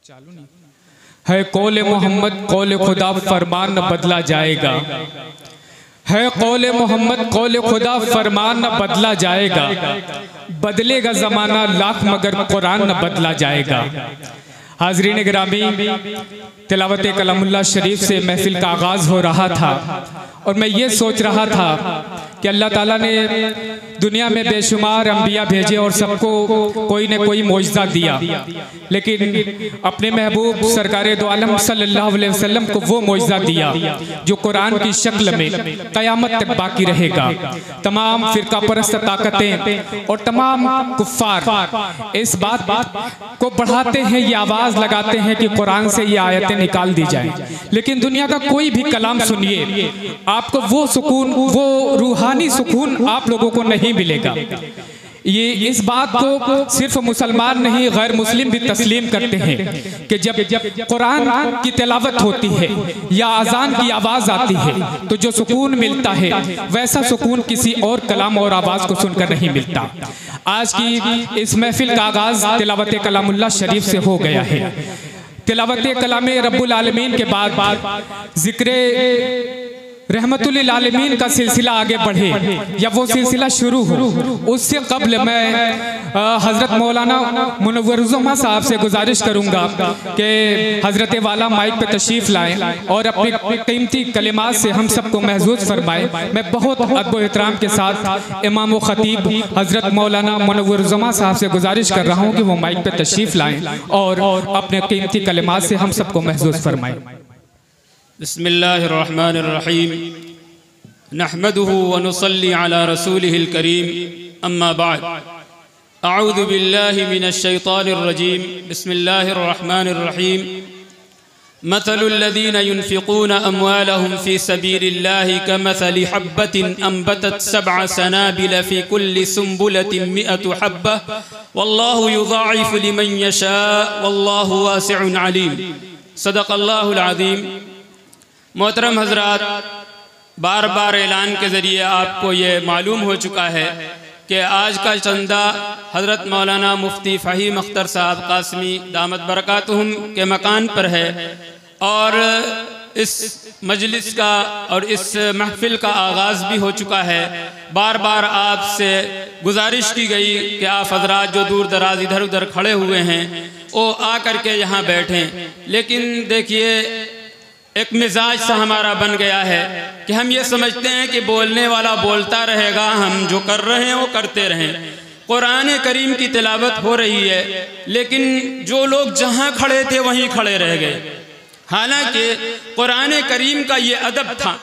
चालू नहीं है। कौले मोहम्मद कौले खुदा फरमान न बदला जाएगा। है कौले मोहम्मद कौले खुदा फरमान न बदला जाएगा। बदलेगा जमाना लाख मगर कुरान न बदला जाएगा। हाज़रीन गिरामी, तिलावत कलामुल्लाह शरीफ से महफिल का आगाज़ हो रहा था और मैं ये सोच रहा था कि अल्लाह ताला ने दुनिया में बेशुमार अंबिया भेजे और सबको कोई न कोई मौजज़ा दिया, लेकिन अपने महबूब सरकारे दो आलम सल्लल्लाहु अलैहि वसल्लम को वो मौजज़ा दिया जो कुरान की शक्ल में क़यामत तक बाकी रहेगा। तमाम फ़िरका परस्त ताकतें और तमाम कुफ़ार इस बात को बढ़ाते हैं, ये आवाज़ लगाते हैं कि कुरान से ये आयतें निकाल दी जाएं, लेकिन दुनिया का कोई भी कलाम सुनिए, आपको वो सुकून, वो रूहानी सुकून आप लोगों को नहीं मिलेगा। ये इस बात को सिर्फ मुसलमान नहीं, गैर मुस्लिम भी तस्लीम करते हैं कि जब कुरान की तिलावत होती है या अजान की आवाज़ आती है तो जो सुकून मिलता है वैसा सुकून किसी और कलाम और आवाज़ को सुनकर नहीं मिलता। आज की इस महफिल का आगाज़ तिलावत कलामुल्लाह शरीफ से हो गया है। तिलावत कलाम रब्बुल आलमीन के बाद ज़िक्र रहमतुल्लिल आलमीन का सिलसिला आगे बढ़े या वो सिलसिला शुरू हो, उससे कबल मैं हज़रत मौलाना मुनव्वरुज़्ज़मा साहब से गुजारिश करूँगा कि हज़रत वाला माइक पे तशरीफ़ लाएँ और अपने कीमती कलिमात से हम सबको महज़ूज़ फरमाएँ। मैं बहुत अदब एहतराम के साथ इमाम व ख़तीब हज़रत मौलाना मुनव्वरुज़्ज़मा साहब से गुजारिश कर रहा हूँ कि वो माइक पे तशरीफ़ लाएँ और अपने कीमती कलिमात से हम सबको महज़ूज़ फरमाएँ। बिस्मिल्लाहिर्रहमानिर्रहीम नहमदुहु व नुसल्ली अला रसूलिहिल करीम अम्मा बाद अऊज़ु बिल्लाहि मिनश शैतानिर रजीम बिस्मिल्लाहिर्रहमानिर्रहीम मसलुल्लज़ीना युनफ़िक़ूना अम्वालहुम फ़ी सबीलिल्लाहि कमसलि हब्बतिन अंबतत सबअ सनाबिल फ़ी कुल्लि सुंबुलतिन मिअतु हब्बह वल्लाहु युज़ाइफ़ु लिमन यशा वल्लाहु वासिउन अलीम। सदक़ल्लाहुल अज़ीम। मोहतरम हज़रात, बार बार ऐलान के ज़रिए आपको ये मालूम हो चुका है कि आज का चंदा हज़रत मौलाना मुफ्ती फ़हीम अख्तर साहब कासमी दामत बरकातुहुम के मकान पर है और इस मजलिस का और इस महफिल का आगाज़ भी हो चुका है। बार बार आपसे गुजारिश की गई कि आप हज़रात जो दूर दराज इधर उधर खड़े हुए हैं वो आ कर के यहाँ बैठें, लेकिन देखिए एक मिजाज सा हमारा बन गया है कि हम ये समझते हैं कि बोलने वाला बोलता रहेगा, हम जो कर रहे हैं वो करते रहें। कुरान करीम की तिलावत हो रही है लेकिन जो लोग जहाँ खड़े थे वहीं खड़े रह गए। हालांकि कुरान करीम का ये अदब था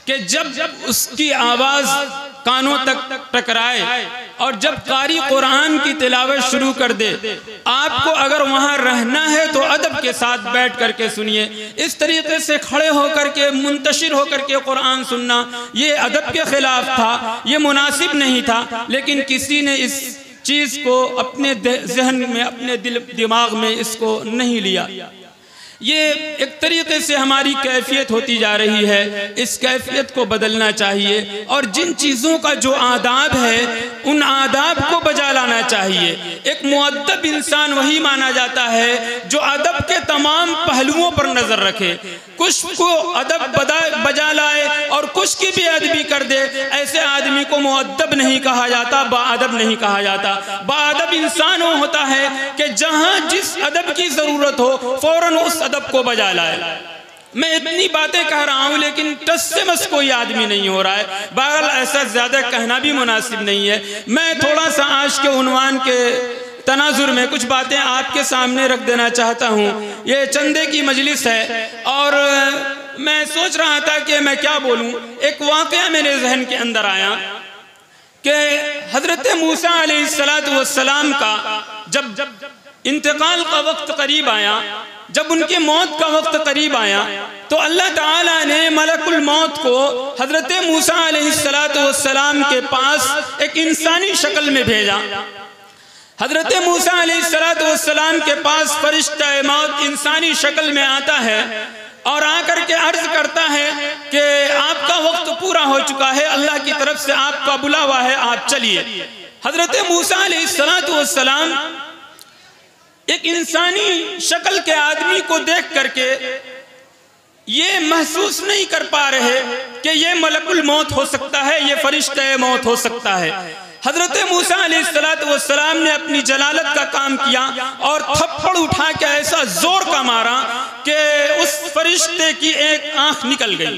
कि जब उसकी आवाज़ कानों तक टकराए और जब कारी कुरान की तिलावत शुरू कर दे, आपको अगर वहाँ रहना है तो अदब के साथ बैठ कर के सुनिए। इस तरीके से खड़े होकर के मुंतशिर होकर के कुरान सुनना ये अदब के ख़िलाफ़ था, ये मुनासिब नहीं था, लेकिन किसी ने इस चीज़ को अपने जहन में, अपने दिल दिमाग में इसको नहीं लिया। ये एक तरीके से हमारी कैफियत होती जा रही है, इस कैफियत को बदलना चाहिए और जिन चीज़ों का जो आदाब है उन आदाब को बजा लाना चाहिए। एक मुअद्दब इंसान वही माना जाता है जो अदब के तमाम पहलुओं पर नज़र रखे, कुछ को अदब बजा लाए और कुछ की बेअदबी कर दे। ऐसे आदमी को मुअद्दब नहीं कहा जाता, बाअदब नहीं कहा जाता। बाअदब इंसान वो होता है कि जहाँ जिस अदब की ज़रूरत हो फ़ौरन उस अदब को बजा लाए। मैं इतनी बातें कह रहा हूँ लेकिन टस से मस कोई आदमी नहीं हो रहा है। बहरहाल ऐसा ज़्यादा कहना भी मुनासिब नहीं है। मैं थोड़ा सा आज के उन्वान के तनाजुर में कुछ बातें आपके सामने रख देना चाहता हूँ। ये चंदे की मजलिस है और मैं सोच रहा था कि मैं क्या बोलूँ। एक वाक़या मेरे जहन के अंदर आया कि हज़रत मूसा अलैहिस्सलातु वस्सलाम का जब इंतकाल का वक्त करीब आया, जब उनके मौत का वक्त करीब आया तो अल्लाह ताला ने मलकुल मौत को हज़रत मूसा अलैहिस्सलातु वस्सलाम के पास एक इंसानी शक्ल में भेजा। हज़रत मूसा अलैहिस्सलातु वस्सलाम के पास फरिश्ता मौत इंसानी शक्ल में आता है और आकर के अर्ज करता है कि आपका वक्त पूरा हो चुका है, अल्लाह की तरफ से आपका बुलावा है, आप चलिए। हज़रत मूसा अलैहिस्सलातु वस्सलाम एक इंसानी शक्ल के आदमी को देख करके ये महसूस नहीं कर पा रहे कि ये मलकुल मौत हो सकता है, ये फरिश्ते मौत हो सकता है। हजरत मूसा अलैहिस्सलाम ने अपनी जलालत का काम किया और थप्पड़ उठा के ऐसा जोर का मारा कि उस फरिश्ते की एक आंख निकल गई।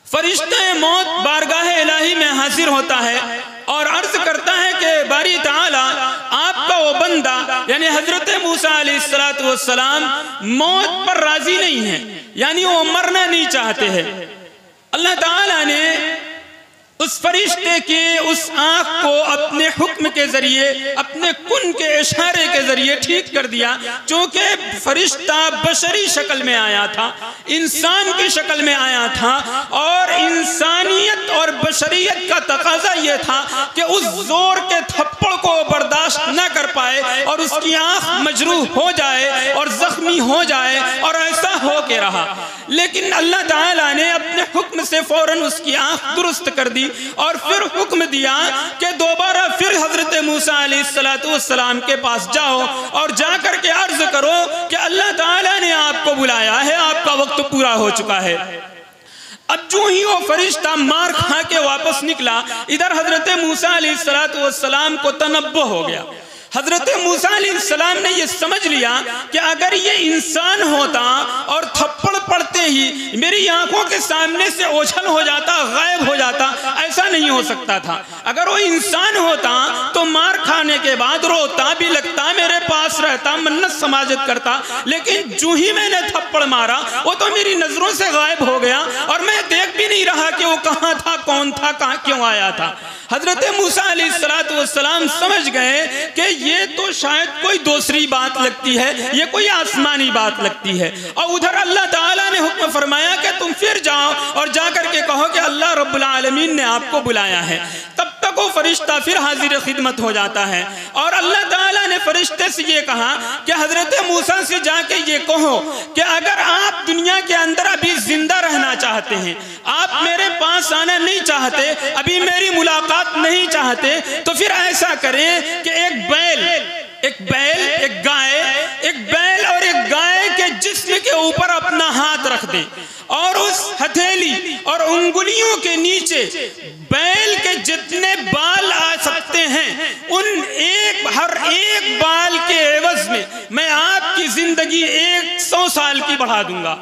फरिश्ते मौत बारगाह इलाही में हाजिर होता है और अर्ज करता है कि बारी ताला आपका वो बंदा यानी हजरत मूसा अलैहिस्सलाम मौत पर राजी नहीं है, यानी वो मरना नहीं चाहते हैं। अल्लाह ताला ने उस फरिश्ते की उस आंख को अपने हुक्म के जरिए, अपने कुन के इशारे के जरिए ठीक कर दिया। चूंकि फरिश्ता बशरी शक्ल में आया था, इंसान की शक्ल में आया था और इंसानियत और बशरियत का तकाजा यह था कि उस जोर के थप्पड़ को बर्दाश्त न कर पाए और उसकी आंख मजरूह हो जाए और जख्मी हो जाए, और ऐसा हो के रहा। लेकिन अल्लाह ताला ने अपने हुक्म से फौरन उसकी आंख दुरुस्त कर दी और फिर हुक्म दिया कि दोबारा फिर हजरत मूसा अलैहिस्सलाम के पास जाओ और जाकर के अर्ज करो कि अल्लाह ताला ने आपको बुलाया है, आपका वक्त पूरा हो चुका है। अब जो ही वो फरिश्ता मार खा के वापस निकला, इधर हजरत मूसा अलैहिस्सलाम को तनब्बुह हो गया। हजरत मूसा अलैहिस्सलाम ने ये समझ लिया कि अगर ये इंसान होता और थप्पड़ पड़ते ही मेरी आंखों के सामने से ओझल हो जाता, गायब हो जाता, ऐसा नहीं हो सकता था। अगर वो इंसान होता तो मार खाने के बाद रोता भी लगता, मेरे पास रहता, मन्नत समाजत करता, लेकिन जो ही मैंने थप्पड़ मारा वो तो मेरी नजरों से गायब हो गया और मैं देख भी नहीं रहा कि वो कहाँ था, कौन था, कहाँ क्यों आया था। हजरत मूसा अलैहिस्सलाम समझ गए कि ये तो शायद कोई दूसरी बात लगती है, ये कोई आसमानी बात लगती है। और उधर अल्लाह ताला ने हुक्म फरमाया कि तुम फिर जाओ और जाकर के कहो कि अल्लाह रब्बुल आलमीन ने आपको बुलाया है। तब तक वो फरिश्ता फिर हाजिर खिदमत हो जाता है और अल्लाह ताला ने फरिश्ते से ये कहा कि हजरत मूसा से जाके ये कहो कि अगर आप दुनिया के अंदर अभी जिंदा रहना चाहते हैं, आप मेरे पास आना नहीं चाहते, अभी मेरी मुलाकात नहीं चाहते, तो फिर ऐसा करें कि एक बैल, एक बैल और एक गाय के जिस्म के ऊपर अपना हाथ रख दें और उस हथेली और उंगलियों के नीचे बैल के जितने बाल आ सकते हैं उन हर एक बाल के एवज में मैं आपकी जिंदगी 100 साल की बढ़ा दूंगा।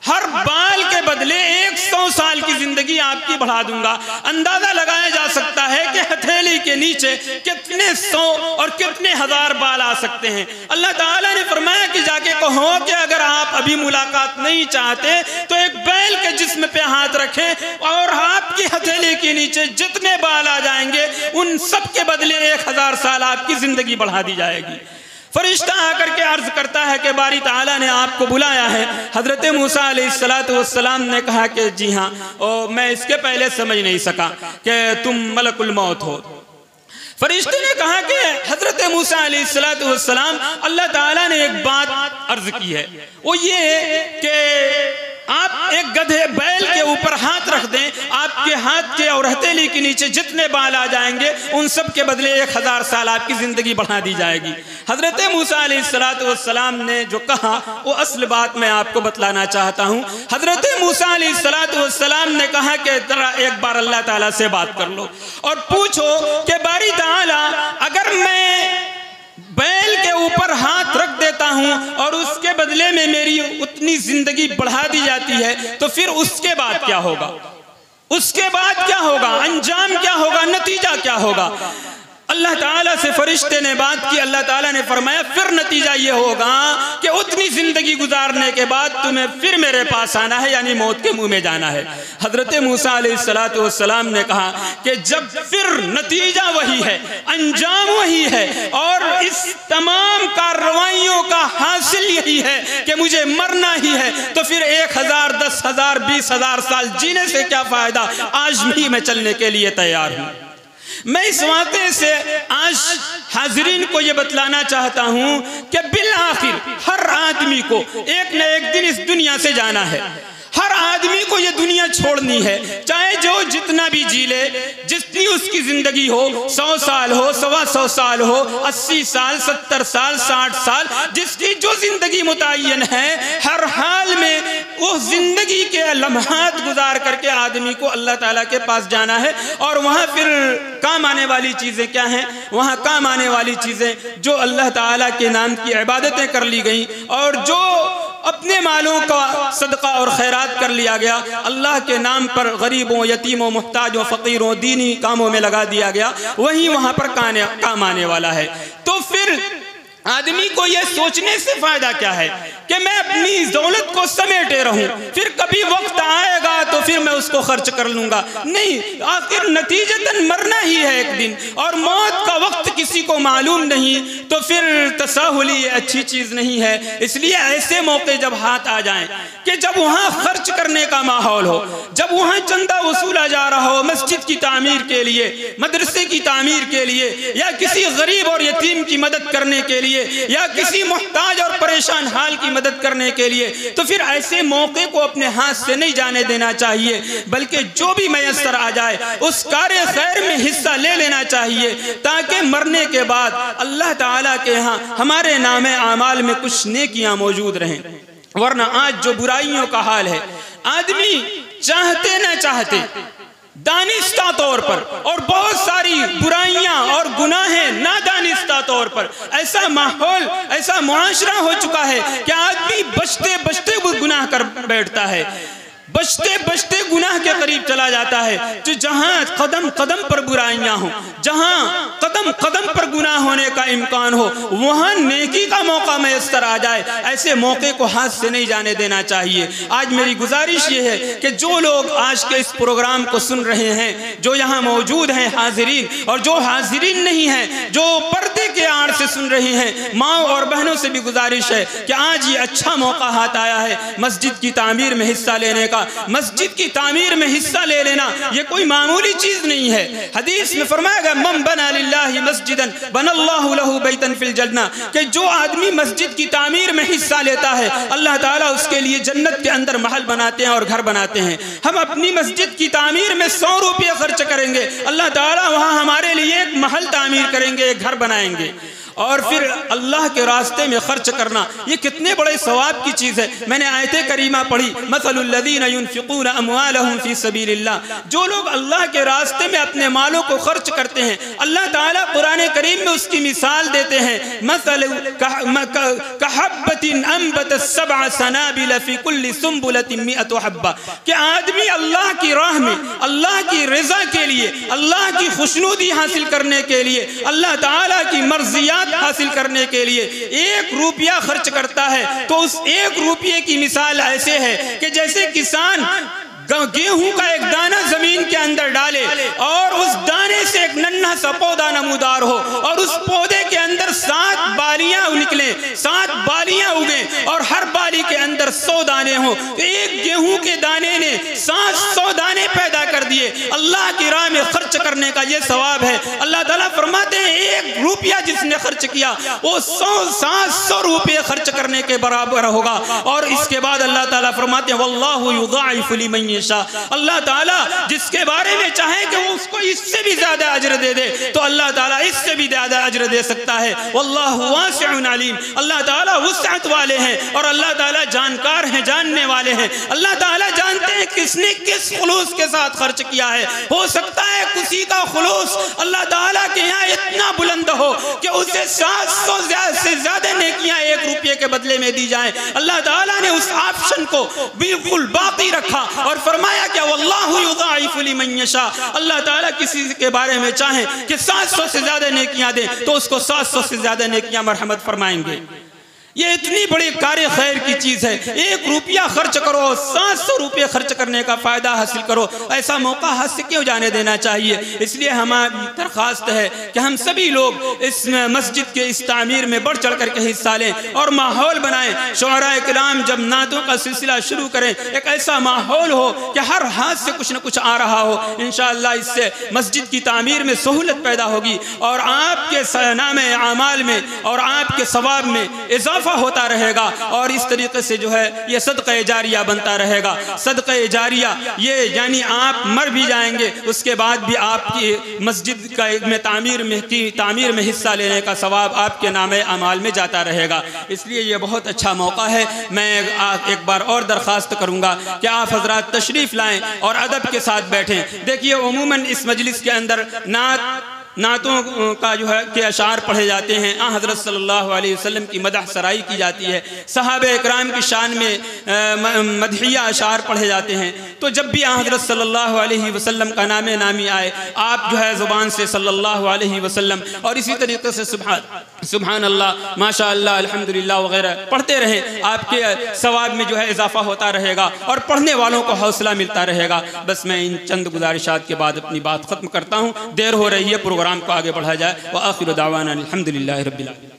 हर बाल के बदले 100 साल की जिंदगी आपकी बढ़ा दूंगा। अंदाजा लगाया जा सकता है कि हथेली के नीचे कितने 100 और कितने हजार बाल आ सकते हैं। अल्लाह ताला ने फरमाया कि जाके कहो कि अगर आप अभी मुलाकात नहीं चाहते तो एक बैल के जिस्म पे हाथ रखें और आपकी हथेली के नीचे जितने बाल आ जाएंगे उन सब के बदले 1000 साल आपकी जिंदगी बढ़ा दी जाएगी। फरिश्ता आकर के अर्ज करता है कि बारी ताला ने आपको बुलाया है। हजरत मूसा अलैहिस्सलाम ने कहा कि जी हाँ, और मैं इसके पहले समझ नहीं सका कि तुम मलकुल मौत हो। फरिश्ते ने कहा कि हजरत मूसा अलैहिस्सलाम अल्लाह ताला ने एक बात अर्ज की है, वो ये कि आप एक गधे बैल के ऊपर हाथ रख दें, आपके हाथ के और हथेली के नीचे जितने बाल आ जाएंगे उन सब के बदले 1000 साल आपकी जिंदगी बढ़ा दी जाएगी। हजरत मूसा अलैहिस्सलाम ने जो कहा वो असल बात मैं आपको बतलाना चाहता हूँ। हजरत मूसा अलैहिस्सलाम ने कहा कि जरा एक बार अल्लाह ताला से बात कर लो और पूछो कि बारी ताला अगर मैं बैल के ऊपर हाथ रख देता हूं और उसके बदले में मेरी उतनी जिंदगी बढ़ा दी जाती है तो फिर उसके बाद क्या होगा, उसके बाद क्या होगा, अंजाम क्या होगा, नतीजा क्या होगा। अल्लाह ताला से फरिश्ते ने बात की। अल्लाह ताला ने फरमाया फिर नतीजा ये होगा कि उतनी जिंदगी गुजारने के बाद तुम्हें फिर मेरे पास आना है, यानी मौत के मुंह में जाना है। हजरत मूसा अलैहिस्सलाम ने कहा कि जब फिर नतीजा वही है, अंजाम वही है और इस तमाम कार्रवाइयों का हासिल यही है कि मुझे मरना ही है, तो फिर 1000, 10,000, 20,000 साल जीने से क्या फायदा, आज भी मैं चलने के लिए तैयार हूं। मैं इस वाक़े से आज हाज़रीन को यह बतलाना चाहता हूं कि बिल आखिर हर आदमी को एक न एक दिन इस दुनिया से जाना है। हर आदमी को ये दुनिया छोड़नी है, चाहे जो जितना भी जी ले, जितनी उसकी जिंदगी हो, 100 साल हो, 1.25 100 साल हो, 80 साल, 70 साल, 60 साल, जिसकी जो जिंदगी मुतय्यन है, हर हाल में वो जिंदगी के लम्हात गुजार करके आदमी को अल्लाह ताला के पास जाना है। और वहाँ फिर काम आने वाली चीज़ें क्या हैं? वहाँ काम आने वाली चीज़ें जो अल्लाह ताला के नाम की इबादतें कर ली गई और जो अपने मालों का सदका और खैरात कर लिया गया, अल्लाह के नाम पर गरीबों, यतीमों, मुहताजों, फ़कीरों, दीनी कामों में लगा दिया गया, वही वहाँ पर काम आने वाला है। तो फिर आदमी को यह सोचने से फायदा क्या है कि मैं अपनी दौलत को समेटे रहूं, फिर कभी वक्त आएगा तो फिर मैं उसको खर्च कर लूंगा। नहीं, आखिर नतीजतन मरना ही है एक दिन, और मौत का वक्त किसी को मालूम नहीं, तो फिर तसाहुली अच्छी चीज नहीं है। इसलिए ऐसे मौके जब हाथ आ जाएं कि जब वहां खर्च करने का माहौल हो, जब वहां चंदा वसूला जा रहा हो मस्जिद की तामीर के लिए, मदरसे की तामीर के लिए, या किसी गरीब और यतीम की मदद करने के लिए, या किसी मुहताज और परेशान हाल की मदद करने के लिए, तो फिर ऐसे मौके को अपने हाथ से नहीं जाने देना चाहिए, बल्कि जो भी मैसर आ जाए उस कार्य खैर में हिस्सा ले लेना चाहिए, ताकि मरने के बाद अल्लाह ताला के यहाँ हमारे नामे आमाल में कुछ नेकियां मौजूद रहें। वरना आज जो बुराइयों का हाल है, आदमी चाहते न चाहते दानिस्ता तौर पर, और बहुत सारी बुराइयां और गुनाहें नादानिस्ता तौर पर, ऐसा माहौल, ऐसा मुआशरा हो चुका है कि आदमी बचते बचते वो गुनाह कर बैठता है, बचते बचते गुनाह के करीब चला जाता है। तो जहां कदम कदम पर बुराइयां हो, जहां कदम कदम पर गुनाह होने का इम्कान हो, वहां नेकी का मौका मैसर आ जाए, ऐसे मौके को हाथ से नहीं जाने देना चाहिए। आज मेरी गुजारिश ये है कि जो लोग आज के इस प्रोग्राम को सुन रहे हैं, जो यहाँ मौजूद हैं हाजिरीन, और जो हाजिरीन नहीं हैं, जो पर्दे के आड़ से सुन रहे हैं, माँ और बहनों से भी गुजारिश है कि आज ये अच्छा मौका हाथ आया है मस्जिद की तामीर में हिस्सा लेने का। मस्जिद की तामीर में हिस्सा ले लेना ये कोई मामूली चीज नहीं है। हदीस में फरमाया गया, मन बना लिल्लाहि मस्जिदन बनल्लाहु लहु बैतन फिल जन्नह, कि जो आदमी मस्जिद की तामीर में हिस्सा लेता है, अल्लाह ताला उसके लिए जन्नत के अंदर महल बनाते हैं और घर बनाते हैं। हम अपनी मस्जिद की तामीर में 100 रुपये खर्च करेंगे, अल्लाह ताला वहाँ हमारे लिए एक महल तामीर करेंगे, एक घर बनाएंगे। और फिर अल्लाह के रास्ते में खर्च करना ये कितने बड़े सवाब की चीज़ है। मैंने आयते करीमा पढ़ी, मसलुल्लज़ीना युनफ़िक़ूना अम्वालहुम फ़ी सबीलिल्लाह, जो लोग अल्लाह के रास्ते में अपने मालों को खर्च करते हैं, अल्लाह ताला कुरान करीम में उसकी मिसाल देते हैं, मसलु कहब्बतिन अंबतत सबअ सनाबिल फ़ी कुल्ली सुंबुलतिन मिअतु हब्बा, कि आदमी अल्लाह की राह में, अल्लाह की रज़ा के लिए, अल्लाह की खुशनुदी हासिल करने के लिए, अल्लाह ताला की मर्ज़ियात हासिल करने के लिए 1 रुपया खर्च करता है, तो उस 1 रुपये की मिसाल ऐसे है कि जैसे किसान गेहूं का एक दाना जमीन के अंदर डाले और उस दाने से एक नन्हा सा पौधा नमूदार हो, और उस पौधे के अंदर 7 बालियां निकले, 7 बालियां उगे, और हर बाली के अंदर 100 दाने हो, तो एक गेहूं के दाने ने 700 दाने पैदा कर दिए। अल्लाह की राह में खर्च करने का ये सवाब है। अल्लाह ताला फरमाते हैं 1 रुपया जिसने खर्च किया वो 700 रुपये खर्च करने के बराबर होगा। और इसके बाद अल्लाह ताला फरमाते हैं वल्लाहु युज़ाइफु लिमन यशा, अल्लाह ताला जिसके बारे में चाहे कि वो उसको इससे भी ज्यादा अजर दे दे, तो अल्लाह ताला इससे भी ज्यादा अजर दे सकता है। वल्लाहु वासिउन अलीम, अल्लाह ताला वुसअत वाले हैं और अल्लाह ताला जानकार हैं, जानने वाले हैं। अल्लाह ताला जानते हैं किसने किस खुलूस के साथ खर्च किया है। हो सकता है किसी का खुलूस अल्लाह ताला के यहाँ इतना बुलंद हो कि उसे 700 से ज्यादा नेकियां 1 रुपये के बदले में दी जाए। अल्लाह ताला ने उस ऑप्शन को बिल्कुल बाकी रखा और फरमाया क्या वल्लाहु युज़ाइफु लिमन यशा, अल्लाह ताला किसी के बारे में चाहे कि 700 से ज्यादा नेकियां दे तो उसको 700 से ज्यादा नेकियां मरहमत फरमाएंगे। ये इतनी बड़ी कार्य खैर की चीज़ है। 1 रुपया खर्च करो, 700 रुपये खर्च करने का फ़ायदा हासिल करो। ऐसा मौका हाथ से क्यों जाने देना चाहिए। इसलिए हमारी दरख्वास्त है कि हम सभी लोग इस मस्जिद के इस तामीर में बढ़ चढ़ करके हिस्सा लें और माहौल बनाएं। शुअराए किराम जब नातों का सिलसिला शुरू करें, एक ऐसा माहौल हो कि हर हाथ से कुछ न कुछ आ रहा हो। इंशाअल्लाह इससे मस्जिद की तामीर में सहूलत पैदा होगी और आपके नामे आमाल में और आपके सवाब में इजाफा इजाफा होता रहेगा और इस तरीके से जो है ये सदक़े जारिया बनता रहेगा। सदक़े जारिया ये यानी आप मर भी जाएंगे, उसके बाद भी आपकी मस्जिद का में तामीर में हिस्सा लेने का सवाब आपके नामे अमाल में जाता रहेगा। इसलिए ये बहुत अच्छा मौका है। मैं एक बार और दरख्वास्त करूँगा कि आप हजरात तशरीफ़ लाएँ और अदब के साथ बैठें। देखिए उमूमन इस मजलिस के अंदर नातों का जो है के अशार पढ़े जाते हैं, हज़रत सल्लल्लाहु अलैहि वसल्लम की मदह सराई की जाती है, सहाबे इकराम की शान में मदहिया अशार पढ़े जाते हैं। तो जब भी हज़रत सल्लल्लाहु अलैहि वसल्लम का नामी आए, आप जो है ज़ुबान से सल्लल्लाहु अलैहि वसल्लम और इसी तरीके से सुभान अल्लाह, माशा अल्लाह, अल्हम्दुलिल्लाह वगैरह पढ़ते रहें। आपके सवाब में जो है इजाफा होता रहेगा और पढ़ने वालों को हौसला मिलता रहेगा। बस मैं इन चंद गुजारिशात के बाद अपनी बात ख़त्म करता हूँ। देर हो रही है, प्रोग्राम को आगे बढ़ाया जाए। व आखिर दावाना अल्हम्दुलिल्लाहि रब्बिल आलमीन।